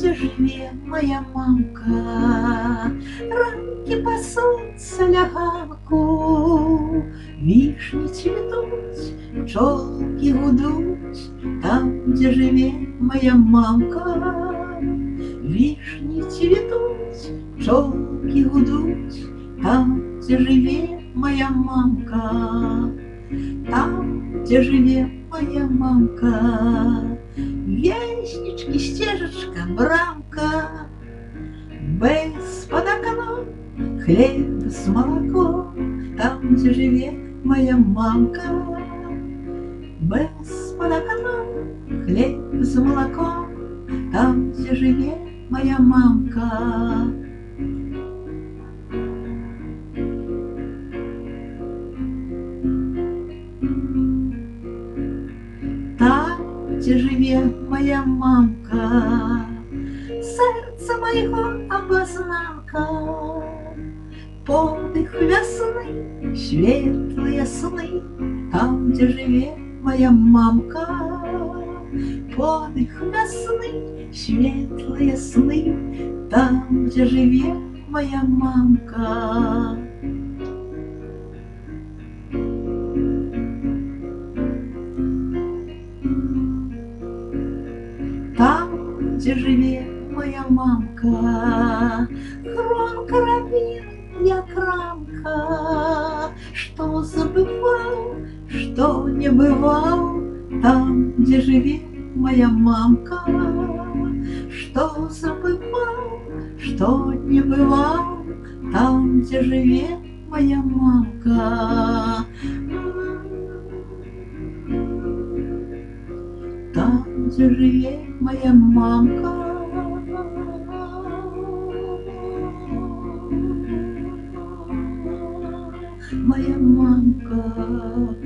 где живе моя мамка. Ранки пасуться ля ганку, вишні цвітуть, пчолки гудуть, там, где живе моя мамка. Вишні цвітуть, пчолки гудуть, там, где живе моя мамка. Там, где живе моя мамка. Вестнички, стежечка, брамка, без под окном хлеб с молоком. Там, где живе моя мамка. Без под окном хлеб с молоком. Там, где живе моя мамка. Там, где живе моя мамка, сердце моего обознанка, подых весны, светлые сны. Там, где живе моя мамка, подых весны, светлые сны. Там, где живе моя мамка. Там, где живе моя мамка, хрон карабин, як рамка. Что забывал, что не бывал. Там, где живе моя мамка. Что забывал, что не бывал. Там, где живе моя мамка. Там, где живе моя мамка. Моя мамка.